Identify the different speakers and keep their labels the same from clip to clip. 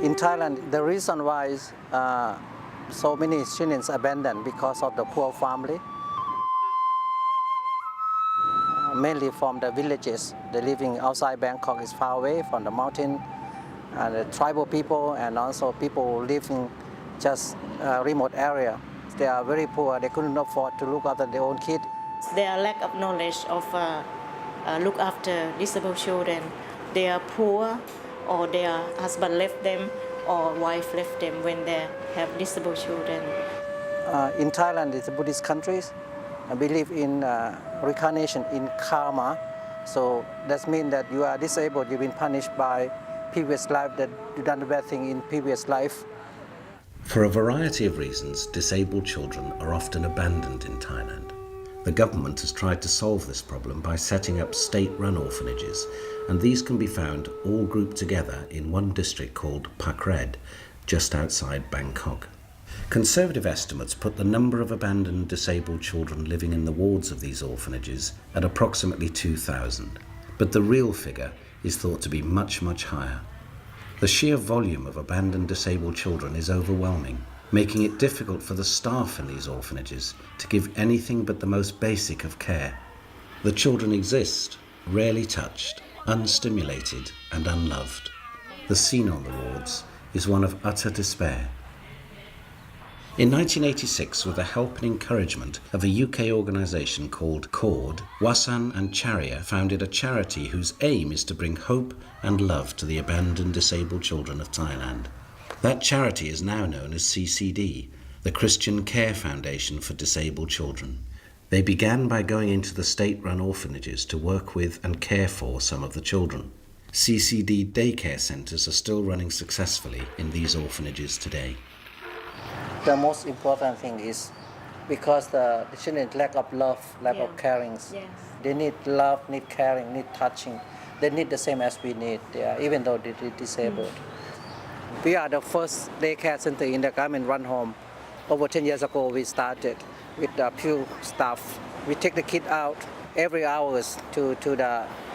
Speaker 1: In Thailand, the reason why so many children abandoned because of the poor family, mainly from the villages. They living outside Bangkok is far away from the mountain, and the tribal people, and also people living just remote area. They are very poor. They couldn't afford to look after their own kid.
Speaker 2: Their lack of knowledge of look after disabled children. They are poor, or their husband left them, or wife left them when they have disabled children.
Speaker 1: In Thailand, it's a Buddhist country. I believe in reincarnation, in karma. So that means that you are disabled, you've been punished by previous life, that you've done a bad thing in previous life.
Speaker 3: For a variety of reasons, disabled children are often abandoned in Thailand. The government has tried to solve this problem by setting up state-run orphanages, and these can be found all grouped together in one district called Pakred, just outside Bangkok. Conservative estimates put the number of abandoned disabled children living in the wards of these orphanages at approximately 2,000, but the real figure is thought to be much, much higher. The sheer volume of abandoned disabled children is overwhelming, making it difficult for the staff in these orphanages to give anything but the most basic of care. The children exist, rarely touched, unstimulated and unloved. The scene on the wards is one of utter despair. In 1986, with the help and encouragement of a UK organisation called CORD, Wasan and Chariya founded a charity whose aim is to bring hope and love to the abandoned disabled children of Thailand. That charity is now known as CCD, the Christian Care Foundation for Disabled Children. They began by going into the state-run orphanages to work with and care for some of the children. CCD daycare centres are still running successfully in these orphanages today.
Speaker 1: The most important thing is because the children lack of love, lack of caring.
Speaker 2: Yes.
Speaker 1: They need love, need caring, need touching. They need the same as we need, even though they're disabled. We are the first daycare center in the government run home. Over 10 years ago, we started with a few staff. We take the kid out every hours to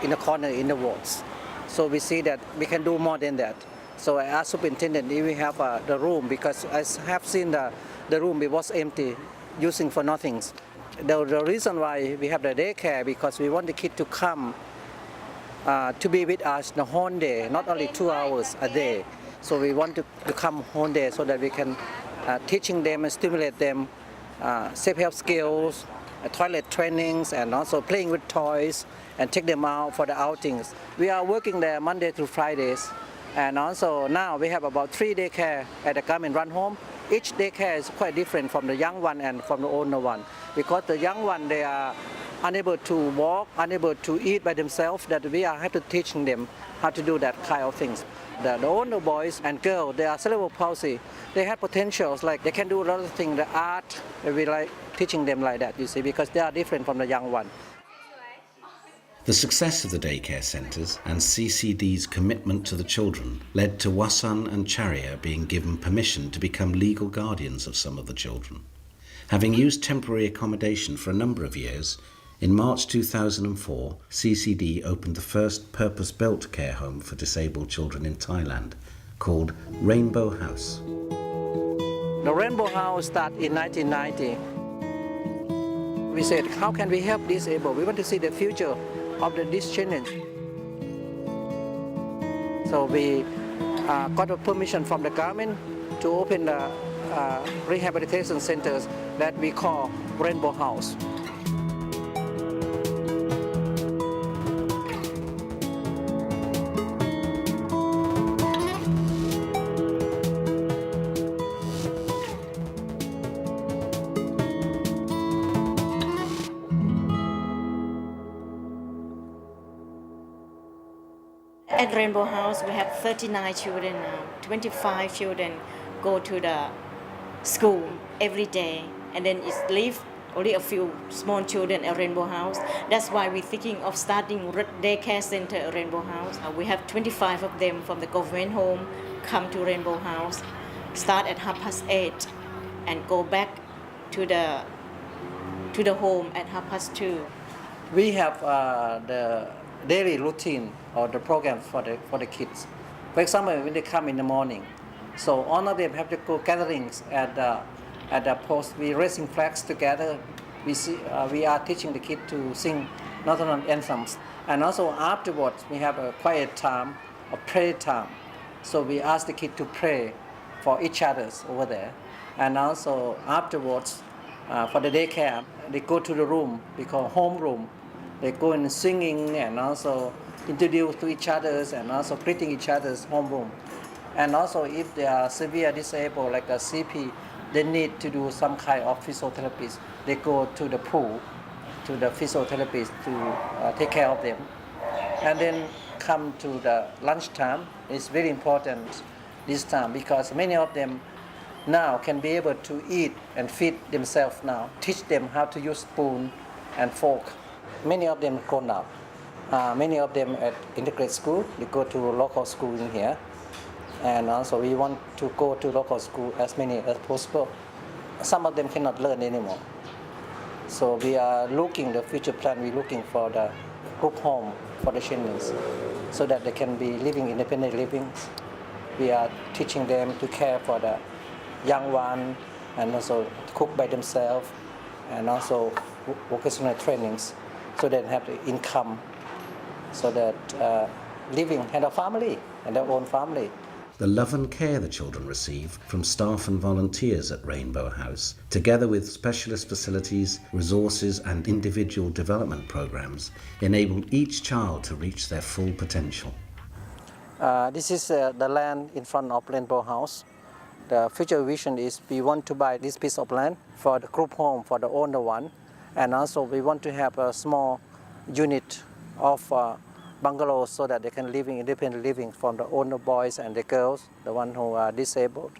Speaker 1: in the corner in the wards. So we see that we can do more than that. So I asked superintendent if we have the room, because I have seen the room, it was empty, using for nothing. The reason why we have the daycare, because we want the kid to come to be with us the whole day, not only 2 hours a day. So we want to come whole day so that we can teaching them and stimulate them, self-help skills, toilet trainings, and also playing with toys, and take them out for the outings. We are working there Monday through Fridays. And also now we have about 3 daycare at the government run home. Each daycare is quite different from the young one and from the older one, because the young one, they are unable to walk, unable to eat by themselves, that we have to teaching them how to do that kind of things. The older boys and girls, they are cerebral palsy. They have potentials, like they can do a lot of things, the art, we like teaching them like that, you see, because they are different from the young one.
Speaker 3: The success of the daycare centres and CCD's commitment to the children led to Wasan and Chariya being given permission to become legal guardians of some of the children. Having used temporary accommodation for a number of years, in March 2004, CCD opened the first purpose-built care home for disabled children in Thailand, called Rainbow House.
Speaker 1: The Rainbow House started in 1990. We said, how can we help disabled? We want to see the future of these children. So we got a permission from the government to open the rehabilitation centers that we call Rainbow House.
Speaker 2: At Rainbow House, we have 39 children now. 25 children go to the school every day, and then it's leave only a few small children at Rainbow House. That's why we're thinking of starting daycare center at Rainbow House. We have 25 of them from the government home come to Rainbow House, start at 8:30 and go back to the home at 2:30.
Speaker 1: We have the daily routine or the program for the kids. For example, when they come in the morning, So all of them have to go gatherings at the post. We raising flags together. We are teaching the kid to sing national anthems, and also afterwards we have a quiet time, a prayer time. So we ask the kid to pray for each others over there, and also afterwards for the daycare they go to the room we call home room. They go in singing and also introduce to each others and also greeting each other's home room. And also if they are severe disabled like a CP, they need to do some kind of physiotherapy. They go to the pool, to the physiotherapist to take care of them. And then come to the lunchtime. It's very important this time because many of them now can be able to eat and feed themselves now. Teach them how to use spoon and fork. Many of them grown up. Many of them at integrated school. They go to local school in here. And also we want to go to local school as many as possible. Some of them cannot learn anymore. So we are looking, the future plan, we're looking for the group home for the children so that they can be living independent living. We are teaching them to care for the young one and also cook by themselves and also vocational trainings so they have the income so that living and a family and their own family.
Speaker 3: The love and care the children receive from staff and volunteers at Rainbow House, together with specialist facilities, resources and individual development programs, enable each child to reach their full potential.
Speaker 1: This is the land in front of Rainbow House. The future vision is we want to buy this piece of land for the group home for the owner one, and also we want to have a small unit of bungalows so that they can live in independent living from the owner boys and the girls, the ones who are disabled.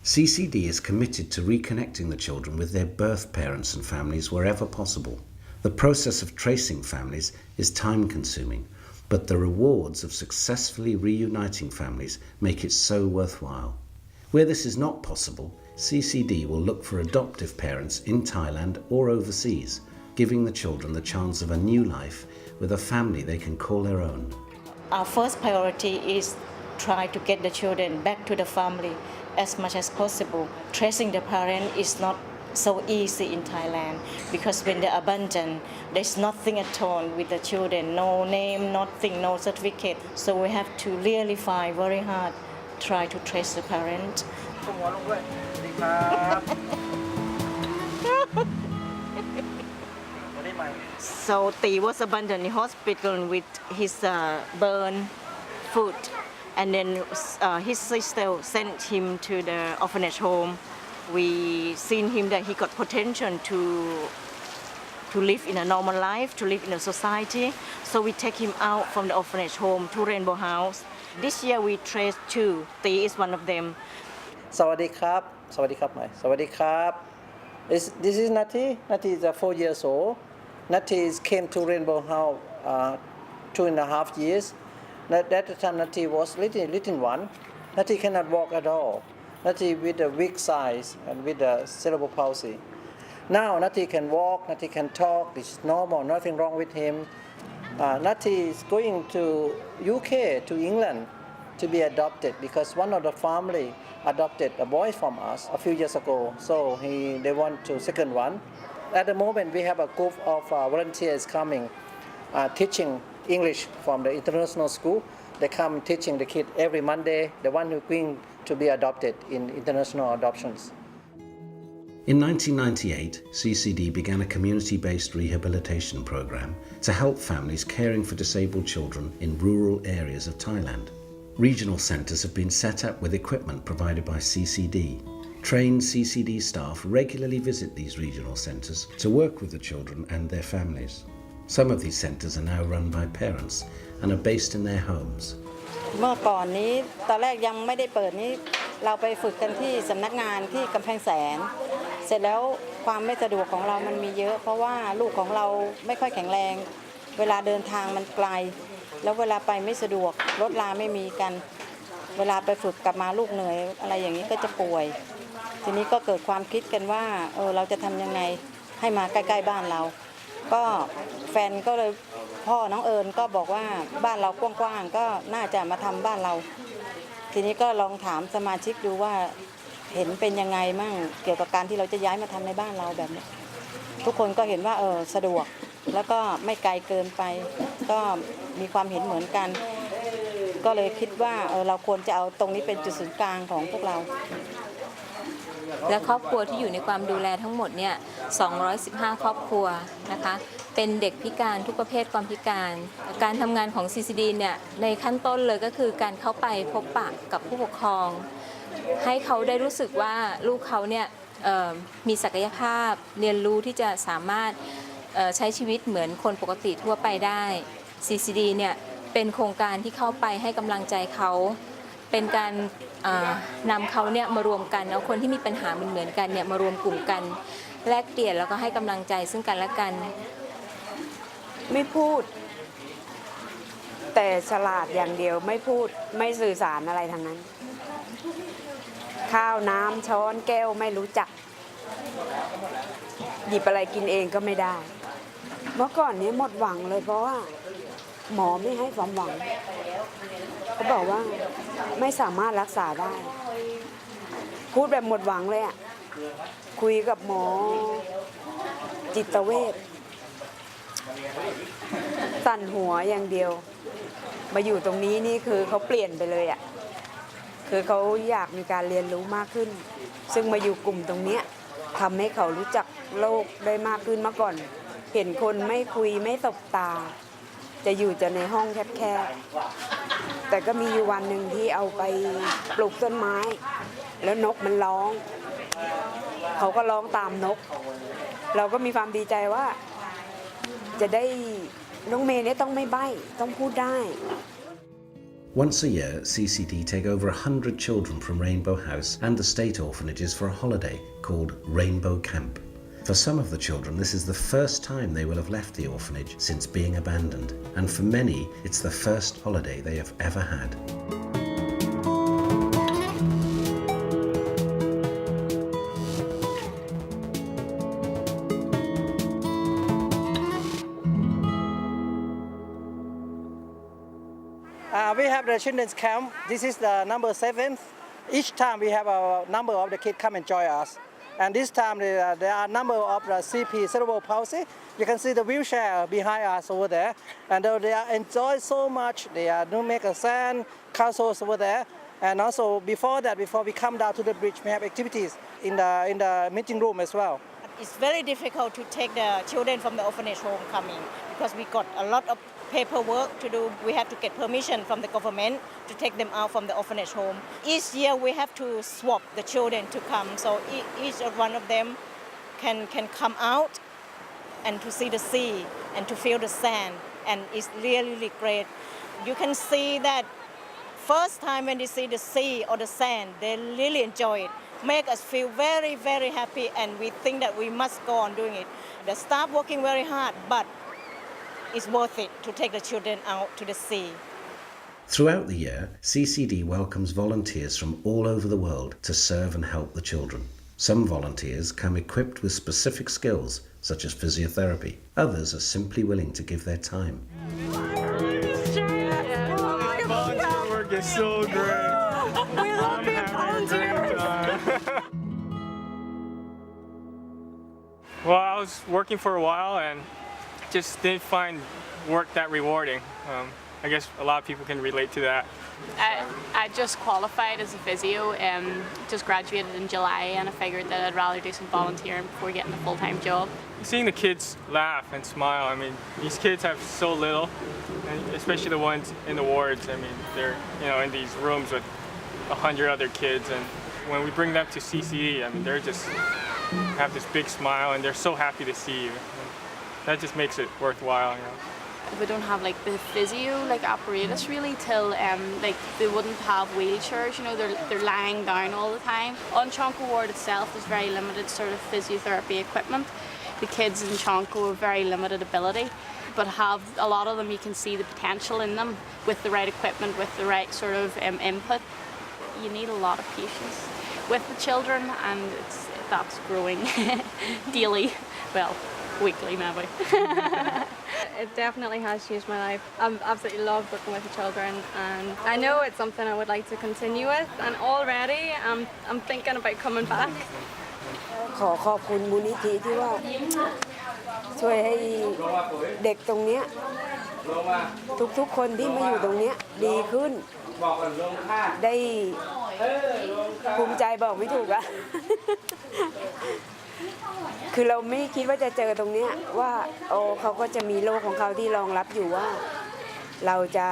Speaker 3: CCD is committed to reconnecting the children with their birth parents and families wherever possible. The process of tracing families is time-consuming, but the rewards of successfully reuniting families make it so worthwhile. Where this is not possible, CCD will look for adoptive parents in Thailand or overseas, giving the children the chance of a new life with a family they can call their own.
Speaker 2: Our first priority is try to get the children back to the family as much as possible. Tracing the parent is not so easy in Thailand because when they're abandoned, there's nothing at all with the children, no name, nothing, no certificate. So we have to really fight very hard, try to trace the parent. So T was abandoned in hospital with his burn foot, and then his sister sent him to the orphanage home. We seen him that he got potential to live in a normal life, to live in a society. So we take him out from the orphanage home to Rainbow House. This year we traced 2. T is one of them.
Speaker 1: Sawadee krap, sawadee krap mai, sawadee krap. This is Nati. Nati is 4 years old. Nati came to Rainbow House 2.5 years. At that time Nati was little one. Nati cannot walk at all. Nati with a weak size and with a cerebral palsy. Now Nati can walk, Nati can talk, this is normal, nothing wrong with him. Nati is going to UK, to England, to be adopted because one of the family adopted a boy from us a few years ago. So they want to second one. At the moment, we have a group of volunteers coming, teaching English from the international school. They come teaching the kid every Monday, the one who's going to be adopted in international adoptions.
Speaker 3: In 1998, CCD began a community-based rehabilitation program to help families caring for disabled children in rural areas of Thailand. Regional centres have been set up with equipment provided by CCD. Trained CCD staff regularly visit these regional centres to work with the children and their families. Some of these centres are now run by parents and are based in their homes.
Speaker 4: เมื่อก่อนนี้ตอนแรกยังไม่ได้เปิดนี้เราไปฝึกกันที่สำนักงานที่กำแพงแสนเสร็จแล้วความไม่สะดวกของเรามันมีเยอะเพราะว่าลูกของเราไม่ค่อยแข็งแรงเวลาเดินทางมันไกลแล้วเวลาไปไม่สะดวกรถลาไม่มีกันเวลาไปฝึกกลับมาลูกเหนื่อยอะไรอย่างนี้ก็จะป่วยทีนี้ก็เกิดความคิดกันว่าเราจะทำยังไงให้มาใกล้ๆบ้านเราก็แฟนก็เลยพ่อน้องเอิญก็บอกว่าบ้านเรากว้างๆก็น่าจะมาทำบ้านเราท ทีนี้ก็ลองถามสมาชิกดูว่าเห็นเป็นยังไงมั่งเกี่ยวกับการที่เราจะย้ายมาทำในบ้านเราแบบนี้ทุกคนก็เห็นว่าสะดวกแล้วก็ไม่ไกลเกินไปก็มีความเห็นเหมือนกันก็เลยคิดว่าเราควรจะเอาตรงนี้เป็นจุดศูนย์กลางของพวกเรา
Speaker 5: และครอบครัวที่อยู่ในความดูแลทั้งหมดเนี่ย215ครอบครัวนะคะเป็นเด็กพิการทุกประเภทความพิการการทำงานของ CCD เนี่ยในขั้นต้นเลยก็คือการเข้าไปพบปะกับผู้ปกครองให้เขาได้รู้สึกว่าลูกเขาเนี่ยมีศักยภาพเรียนรู้ที่จะสามารถใช้ชีวิตเหมือนคนปกติทั่วไปได้ CCD เนี่ยเป็นโครงการที่เข้าไปให้กำลังใจเขาเป็นการนำเขาเนี่ยมารวมกันเอาคนที่มีปัญหาเหมือนกันเนี่ยมารวมกลุ่มกันแลกเปลี่ยนแล้วก็ให้กำลังใจซึ่งกันและกัน
Speaker 6: ไม่พูดแต่ฉลาดอย่างเดียวไม่พูดไม่สื่อสารอะไรทั้งนั้นข้าวน้ำช้อนแก้วไม่รู้จักหยิบอะไรกินเองก็ไม่ได้เมื่อก่อนนี้หมดหวังเลยเพราะว่าหมอไม่ให้ความหวังเขาบอกว่าไม่สามารถรักษาได้พูดแบบหมดหวังเลยอ่ะคุยกับหมอจิตเวชสั่นหัวอย่างเดียวมาอยู่ตรงนี้นี่คือเขาเปลี่ยนไปเลยอ่ะคือเขาอยากมีการเรียนรู้มากขึ้นซึ่งมาอยู่กลุ่มตรงเนี้ยทำให้เขารู้จักโลกได้มากขึ้นเมื่อก่อนเห็นคนไม่คุยไม่สบตาจะอยู่แต่ในห้องแคบๆแต่ก็มีอยู่วันหนึ่งที่เอาไปปลูกต้นไม้แล้วนกมันร้องเขาก็ร้องตามนกเราก็มีความดีใจว่าจะได้น้องเมย์เนี่ยต้องไม่ใบ้ต้องพูดได้
Speaker 3: Once a year, CCD take over 100 children from Rainbow House and the state orphanages for a holiday called Rainbow Camp. For some of the children, this is the first time they will have left the orphanage since being abandoned, and for many, it's the first holiday they have ever had.
Speaker 1: We have the children's camp. This is the number 7. Each time we have a number of the kids come and join us. And this time there are a number of the CP, cerebral palsy. You can see the wheelchair behind us over there. And they are enjoy so much. They are doing make a sand castles over there. And also before that, before we come down to the bridge, we have activities in the meeting room as well.
Speaker 2: It's very difficult to take the children from the orphanage home coming because we got a lot of paperwork to do. We have to get permission from the government to take them out from the orphanage home. Each year we have to swap the children to come, so each one of them can come out and to see the sea and to feel the sand, and it's really, really great. You can see that first time when they see the sea or the sand, they really enjoy it. Make us feel very, very happy, and we think that we must go on doing it. The staff working very hard, but it's worth it to take the children out to the sea.
Speaker 3: Throughout the year, CCD welcomes volunteers from all over the world to serve and help the children. Some volunteers come equipped with specific skills, such as physiotherapy. Others are simply willing to give their time.
Speaker 7: Volunteer work is so great.
Speaker 6: We love being volunteers.
Speaker 7: Well, I was working for a while and just didn't find work that rewarding. I guess a lot of people can relate to that.
Speaker 8: I just qualified as a physio and just graduated in July, and I figured that I'd rather do some volunteering before getting a full-time job.
Speaker 7: Seeing the kids laugh and smile, I mean, these kids have so little, and especially the ones in the wards. I mean, they're in these rooms with 100 other kids, and when we bring them to CCD, I mean, they're just have this big smile and they're so happy to see you. That just makes it worthwhile.
Speaker 8: We don't have like the physio apparatus really till they wouldn't have wheelchairs. They're lying down all the time. On Chonko ward itself, there's very limited sort of physiotherapy equipment. The kids in Chonko have very limited ability, but have a lot of them. You can see the potential in them with the right equipment, with the right sort of input. You need a lot of patience with the children, and that's growing daily. Well, weekly maybe. It definitely has changed my life. I absolutely love working with the children, and I know it's something I would like to continue with, and already I'm thinking about coming back.
Speaker 6: ขอขอบคุณมูลนิธิที่ว่าช่วยให้เด็กตรงเนี้ยทุกๆคนที่มาอยู่ตรงเนี้ยดีขึ้นได้ภูมิใจบอกไม่ถูกอะ คือเราไม่คิดว่าจะเจอตรงเนี้ยว่าโอ้เขาก็จะมีโลกของเขาที่รองรับอยู่ว่าเราจะ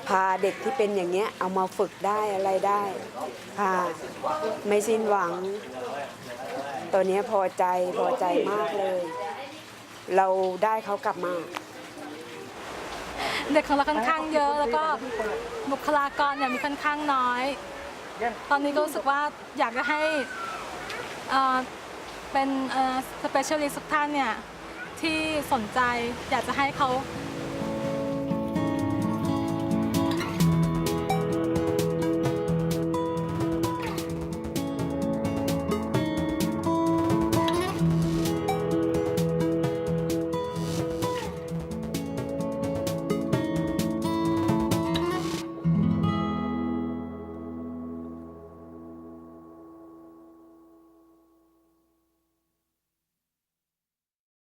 Speaker 6: พาเด็กที่เป็นอย่างเงี้ยเอามาฝึกได้อะไรได้ค่ะไม่สิ้นหวังตัวนี้พอใจมากเลยเราได้เขากลับมา
Speaker 9: เด็กของเราค่อนข้างเยอะแล้วก็บุคลากรเนี่ยมีค่อนข้างน้อยตอนนี้ก็รู้สึกว่าอยากจะให้เป็นสเปเชียลิสต์ทุกท่านเนี่ยที่สนใจอยากจะให้เขา